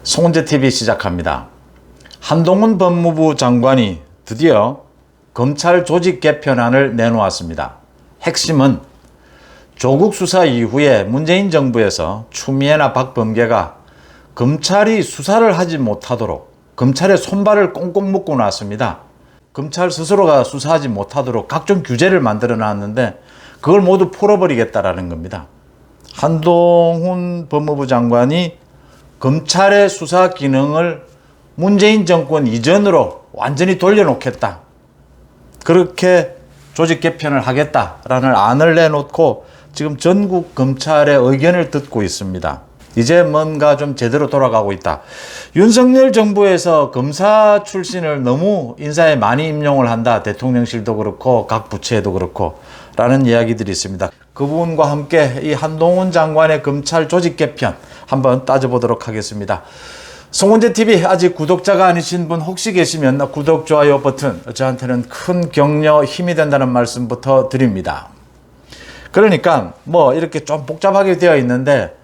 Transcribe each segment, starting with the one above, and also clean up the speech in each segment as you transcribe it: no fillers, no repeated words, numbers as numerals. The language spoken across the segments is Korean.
송은재TV 시작합니다. 한동훈 법무부 장관이 드디어 검찰 조직 개편안을 내놓았습니다. 핵심은 조국 수사 이후에 문재인 정부에서 추미애나 박범계가 검찰이 수사를 하지 못하도록 검찰의 손발을 꽁꽁 묶고 놨습니다. 검찰 스스로가 수사하지 못하도록 각종 규제를 만들어 놨는데 그걸 모두 풀어버리겠다라는 겁니다. 한동훈 법무부 장관이 검찰의 수사 기능을 문재인 정권 이전으로 완전히 돌려놓겠다. 그렇게 조직 개편을 하겠다라는 안을 내놓고 지금 전국 검찰의 의견을 듣고 있습니다. 이제 뭔가 좀 제대로 돌아가고 있다. 윤석열 정부에서 검사 출신을 너무 인사에 많이 임용을 한다. 대통령실도 그렇고 각 부처에도 그렇고 라는 이야기들이 있습니다. 그 부분과 함께 이 한동훈 장관의 검찰 조직 개편 한번 따져보도록 하겠습니다. 송은재TV 아직 구독자가 아니신 분 혹시 계시면 구독, 좋아요 버튼 저한테는 큰 격려, 힘이 된다는 말씀부터 드립니다. 그러니까 뭐 이렇게 좀 복잡하게 되어 있는데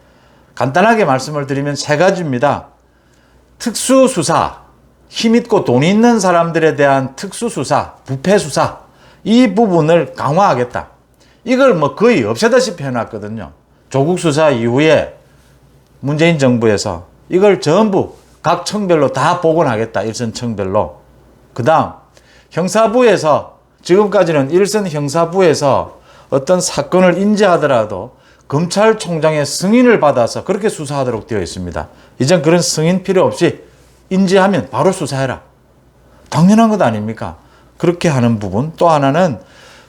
간단하게 말씀을 드리면 세 가지입니다. 특수수사, 힘있고 돈 있는 사람들에 대한 특수수사, 부패수사 이 부분을 강화하겠다. 이걸 뭐 거의 없애다시피 해놨거든요. 조국 수사 이후에 문재인 정부에서 이걸 전부 각 청별로 다 복원하겠다. 일선 청별로. 그 다음 형사부에서 지금까지는 일선 형사부에서 어떤 사건을 인지하더라도 검찰총장의 승인을 받아서 그렇게 수사하도록 되어 있습니다. 이젠 그런 승인 필요 없이 인지하면 바로 수사해라. 당연한 것 아닙니까? 그렇게 하는 부분. 또 하나는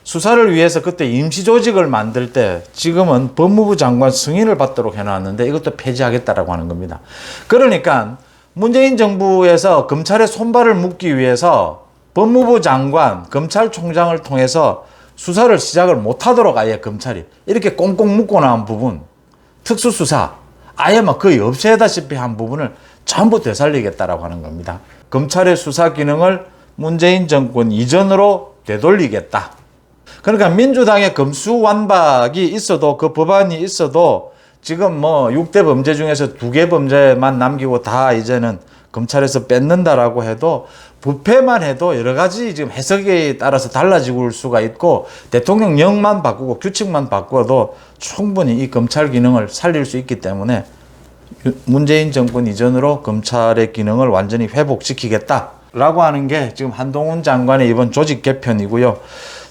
수사를 위해서 그때 임시조직을 만들 때 지금은 법무부 장관 승인을 받도록 해놨는데 이것도 폐지하겠다라고 하는 겁니다. 그러니까 문재인 정부에서 검찰의 손발을 묶기 위해서 법무부 장관, 검찰총장을 통해서 수사를 시작을 못하도록 아예 검찰이 이렇게 꽁꽁 묶고 나온 부분, 특수수사 아예 막 거의 없애다시피 한 부분을 전부 되살리겠다라고 하는 겁니다. 검찰의 수사 기능을 문재인 정권 이전으로 되돌리겠다. 그러니까 민주당의 검수완박이 있어도 그 법안이 있어도 지금 뭐 6대 범죄 중에서 2개 범죄만 남기고 다 이제는 검찰에서 뺏는다라고 해도 부패만 해도 여러 가지 지금 해석에 따라서 달라질 수가 있고 대통령령만 바꾸고 규칙만 바꿔도 충분히 이 검찰 기능을 살릴 수 있기 때문에 문재인 정권 이전으로 검찰의 기능을 완전히 회복시키겠다라고 하는 게 지금 한동훈 장관의 이번 조직 개편이고요.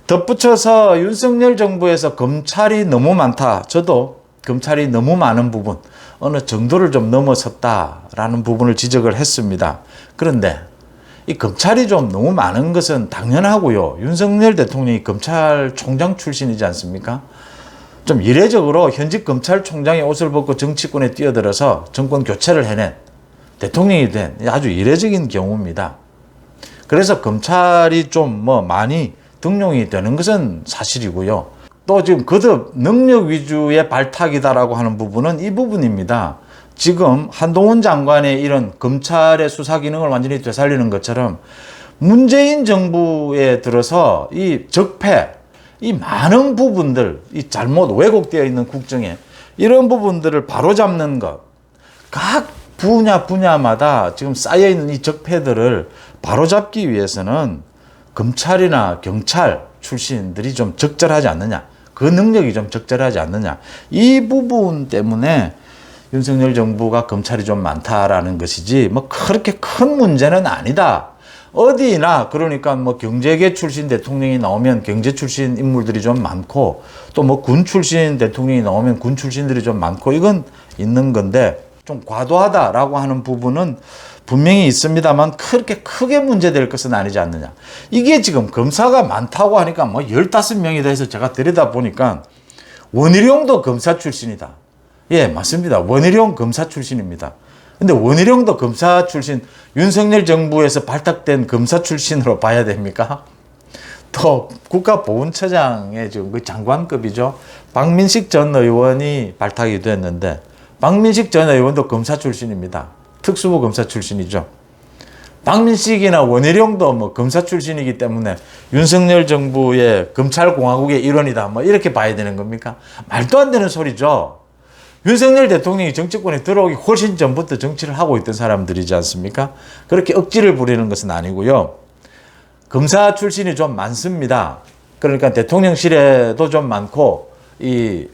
덧붙여서 윤석열 정부에서 검찰이 너무 많다. 저도 검찰이 너무 많은 부분, 어느 정도를 좀 넘어섰다라는 부분을 지적을 했습니다. 그런데 이 검찰이 좀 너무 많은 것은 당연하고요. 윤석열 대통령이 검찰총장 출신이지 않습니까? 좀 이례적으로 현직 검찰총장이 옷을 벗고 정치권에 뛰어들어서 정권 교체를 해낸 대통령이 된 아주 이례적인 경우입니다. 그래서 검찰이 좀 뭐 많이 등용이 되는 것은 사실이고요. 또 지금 거듭 능력 위주의 발탁이다라고 하는 부분은 이 부분입니다. 지금 한동훈 장관의 이런 검찰의 수사 기능을 완전히 되살리는 것처럼 문재인 정부에 들어서 이 적폐, 이 많은 부분들, 이 잘못 왜곡되어 있는 국정에 이런 부분들을 바로잡는 것, 각 분야마다 지금 쌓여있는 이 적폐들을 바로잡기 위해서는 검찰이나 경찰 출신들이 좀 적절하지 않느냐, 그 능력이 좀 적절하지 않느냐, 이 부분 때문에 윤석열 정부가 검찰이 좀 많다라는 것이지 뭐 그렇게 큰 문제는 아니다. 어디나 그러니까 뭐 경제계 출신 대통령이 나오면 경제 출신 인물들이 좀 많고 또 뭐 군 출신 대통령이 나오면 군 출신들이 좀 많고 이건 있는 건데 좀 과도하다라고 하는 부분은 분명히 있습니다만 그렇게 크게 문제될 것은 아니지 않느냐. 이게 지금 검사가 많다고 하니까 뭐 15명이다 해서 제가 들여다보니까 원희룡도 검사 출신이다. 예, 맞습니다. 원희룡 검사 출신입니다. 근데 원희룡도 검사 출신, 윤석열 정부에서 발탁된 검사 출신으로 봐야 됩니까? 또 국가보훈처장의 지금 그 장관급이죠. 박민식 전 의원이 발탁이 됐는데 박민식 전 의원도 검사 출신입니다. 특수부 검사 출신이죠. 박민식이나 원희룡도 뭐 검사 출신이기 때문에 윤석열 정부의 검찰공화국의 일원이다. 뭐 이렇게 봐야 되는 겁니까? 말도 안 되는 소리죠. 윤석열 대통령이 정치권에 들어오기 훨씬 전부터 정치를 하고 있던 사람들이지 않습니까? 그렇게 억지를 부리는 것은 아니고요. 검사 출신이 좀 많습니다. 그러니까 대통령실에도 좀 많고 이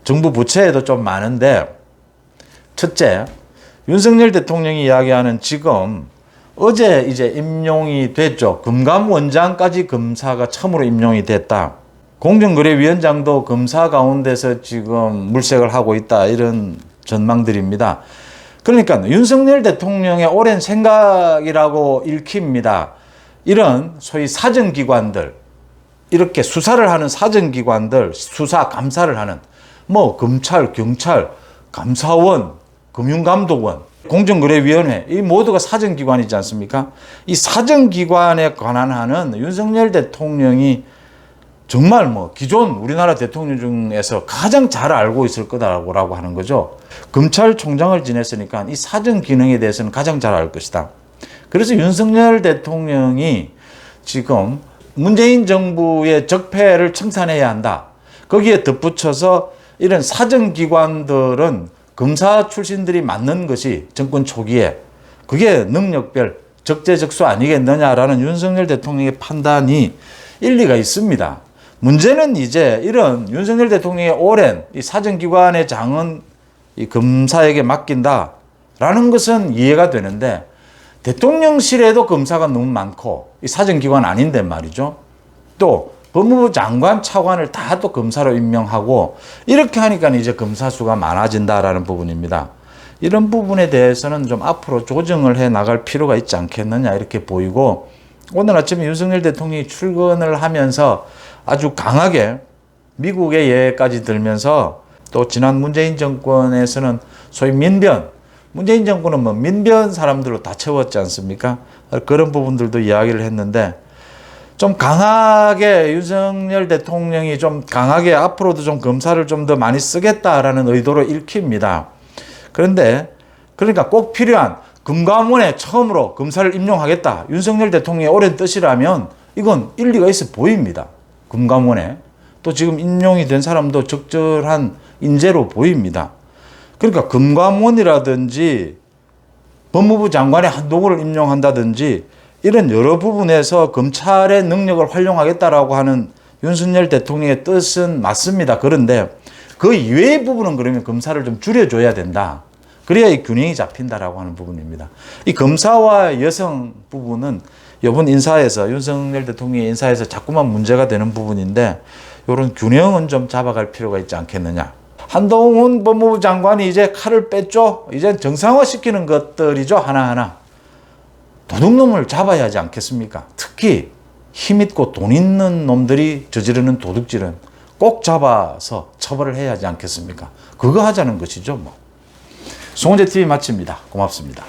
정부 부처에도 좀 많은데, 첫째, 윤석열 대통령이 이야기하는 지금 어제 이제 임용이 됐죠. 금감원장까지 검사가 처음으로 임용이 됐다. 공정거래위원장도 검사 가운데서 지금 물색을 하고 있다. 이런 전망들입니다. 그러니까 윤석열 대통령의 오랜 생각이라고 읽힙니다. 이런 소위 사정기관들, 이렇게 수사를 하는 사정기관들, 수사, 감사를 하는 뭐 검찰, 경찰, 감사원, 금융감독원, 공정거래위원회, 이 모두가 사정기관이지 않습니까? 이 사정기관에 관한 하는 윤석열 대통령이 정말 뭐 기존 우리나라 대통령 중에서 가장 잘 알고 있을 거다라고 하는 거죠. 검찰총장을 지냈으니까 이 사정 기능에 대해서는 가장 잘 알 것이다. 그래서 윤석열 대통령이 지금 문재인 정부의 적폐를 청산해야 한다. 거기에 덧붙여서 이런 사정기관들은 검사 출신들이 맡는 것이 정권 초기에 그게 능력별 적재적소 아니겠느냐라는 윤석열 대통령의 판단이 일리가 있습니다. 문제는 이제 이런 윤석열 대통령의 오랜 이 사정기관의 장은 이 검사에게 맡긴다라는 것은 이해가 되는데, 대통령실에도 검사가 너무 많고 이 사정기관 아닌데 말이죠. 또 법무부 장관 차관을 다 또 검사로 임명하고 이렇게 하니까 이제 검사 수가 많아진다라는 부분입니다. 이런 부분에 대해서는 좀 앞으로 조정을 해 나갈 필요가 있지 않겠느냐 이렇게 보이고, 오늘 아침에 윤석열 대통령이 출근을 하면서 아주 강하게 미국의 예까지 들면서, 또 지난 문재인 정권에서는 소위 민변, 문재인 정권은 뭐 민변 사람들로 다 채웠지 않습니까? 그런 부분들도 이야기를 했는데, 좀 강하게 윤석열 대통령이 좀 강하게 앞으로도 좀 검사를 좀 더 많이 쓰겠다라는 의도로 읽힙니다. 그런데 그러니까 꼭 필요한 금감원에 처음으로 검사를 임용하겠다, 윤석열 대통령의 오랜 뜻이라면 이건 일리가 있어 보입니다. 금감원에 또 지금 임용이 된 사람도 적절한 인재로 보입니다. 그러니까 금감원이라든지 법무부 장관의 한동훈을 임용한다든지 이런 여러 부분에서 검찰의 능력을 활용하겠다라고 하는 윤석열 대통령의 뜻은 맞습니다. 그런데 그 이외의 부분은 그러면 검사를 좀 줄여줘야 된다. 그래야 이 균형이 잡힌다라고 하는 부분입니다. 이 검사와 여성 부분은 이번 인사에서, 윤석열 대통령의 인사에서 자꾸만 문제가 되는 부분인데, 이런 균형은 좀 잡아갈 필요가 있지 않겠느냐. 한동훈 법무부 장관이 이제 칼을 뺐죠. 이제 정상화시키는 것들이죠. 하나하나. 도둑놈을 잡아야 하지 않겠습니까? 특히 힘있고 돈 있는 놈들이 저지르는 도둑질은 꼭 잡아서 처벌을 해야 하지 않겠습니까? 그거 하자는 것이죠. 뭐. 송은재 TV 마칩니다. 고맙습니다.